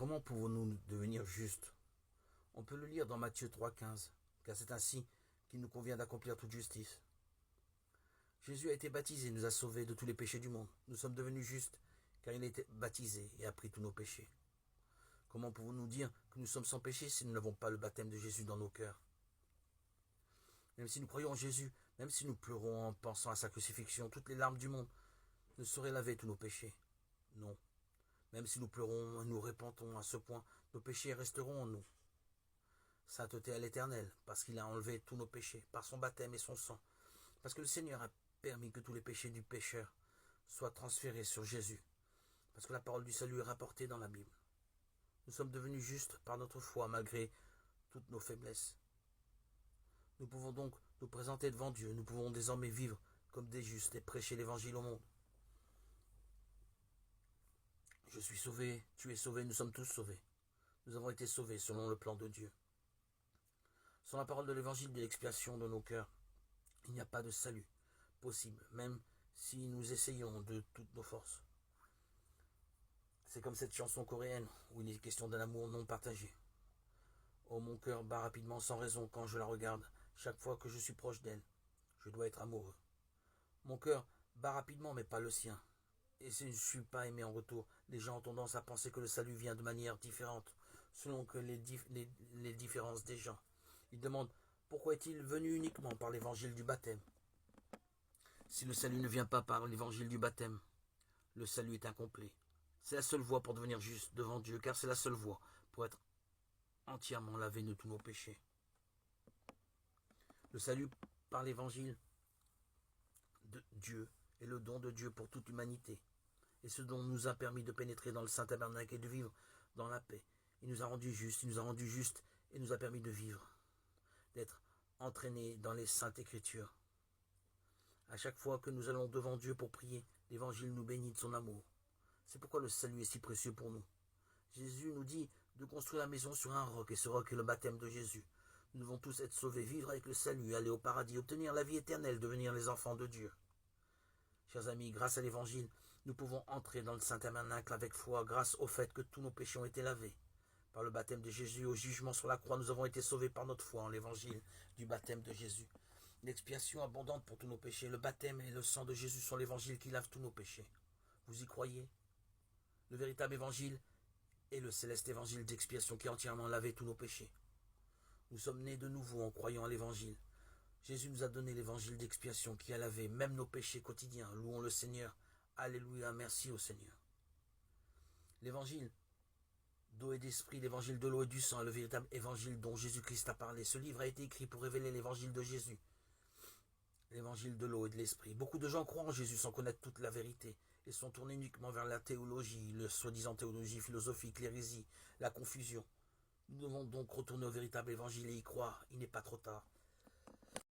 Comment pouvons-nous devenir justes? On peut le lire dans Matthieu 3,15, car c'est ainsi qu'il nous convient d'accomplir toute justice. Jésus a été baptisé, nous a sauvés de tous les péchés du monde. Nous sommes devenus justes, car il a été baptisé et a pris tous nos péchés. Comment pouvons-nous dire que nous sommes sans péché si nous n'avons pas le baptême de Jésus dans nos cœurs? Même si nous croyons en Jésus, même si nous pleurons en pensant à sa crucifixion, toutes les larmes du monde ne sauraient laver tous nos péchés. Non. Même si nous pleurons et nous repentons à ce point, nos péchés resteront en nous. Sainteté à l'Éternel, parce qu'il a enlevé tous nos péchés, par son baptême et son sang, parce que le Seigneur a permis que tous les péchés du pécheur soient transférés sur Jésus, parce que la parole du salut est rapportée dans la Bible. Nous sommes devenus justes par notre foi, malgré toutes nos faiblesses. Nous pouvons donc nous présenter devant Dieu, nous pouvons désormais vivre comme des justes et prêcher l'évangile au monde. Je suis sauvé, tu es sauvé, nous sommes tous sauvés. Nous avons été sauvés selon le plan de Dieu. Sans la parole de l'évangile de l'expiation de nos cœurs, il n'y a pas de salut possible, même si nous essayons de toutes nos forces. C'est comme cette chanson coréenne où il est question d'un amour non partagé. Oh, mon cœur bat rapidement sans raison quand je la regarde, chaque fois que je suis proche d'elle. Je dois être amoureux. Mon cœur bat rapidement, mais pas le sien. Et si je ne suis pas aimé en retour, les gens ont tendance à penser que le salut vient de manière différente, selon que les différences des gens. Ils demandent pourquoi est-il venu uniquement par l'évangile du baptême. Si le salut ne vient pas par l'évangile du baptême, le salut est incomplet. C'est la seule voie pour devenir juste devant Dieu, car c'est la seule voie pour être entièrement lavé de tous nos péchés. Le salut par l'évangile de Dieu est le don de Dieu pour toute l'humanité. Et ce don nous a permis de pénétrer dans le Saint Tabernacle et de vivre dans la paix. Il nous a rendus justes, et nous a permis de vivre, d'être entraînés dans les saintes écritures. À chaque fois que nous allons devant Dieu pour prier, l'évangile nous bénit de son amour. C'est pourquoi le salut est si précieux pour nous. Jésus nous dit de construire la maison sur un roc, et ce roc est le baptême de Jésus. Nous devons tous être sauvés, vivre avec le salut, aller au paradis, obtenir la vie éternelle, devenir les enfants de Dieu. Chers amis, grâce à l'évangile, nous pouvons entrer dans le Saint Tabernacle avec foi, grâce au fait que tous nos péchés ont été lavés. Par le baptême de Jésus, au jugement sur la croix, nous avons été sauvés par notre foi en l'évangile du baptême de Jésus. L'expiation abondante pour tous nos péchés, le baptême et le sang de Jésus sont l'évangile qui lave tous nos péchés. Vous y croyez? Le véritable évangile est le céleste évangile d'expiation qui a entièrement lavé tous nos péchés. Nous sommes nés de nouveau en croyant à l'évangile. Jésus nous a donné l'évangile d'expiation qui a lavé même nos péchés quotidiens. Louons le Seigneur. Alléluia, merci au Seigneur. L'évangile d'eau et d'esprit, l'évangile de l'eau et du sang est le véritable évangile dont Jésus-Christ a parlé. Ce livre a été écrit pour révéler l'évangile de Jésus. L'évangile de l'eau et de l'esprit. Beaucoup de gens croient en Jésus sans connaître toute la vérité et sont tournés uniquement vers la théologie, le soi-disant théologie philosophique, l'hérésie, la confusion. Nous devons donc retourner au véritable évangile et y croire. Il n'est pas trop tard.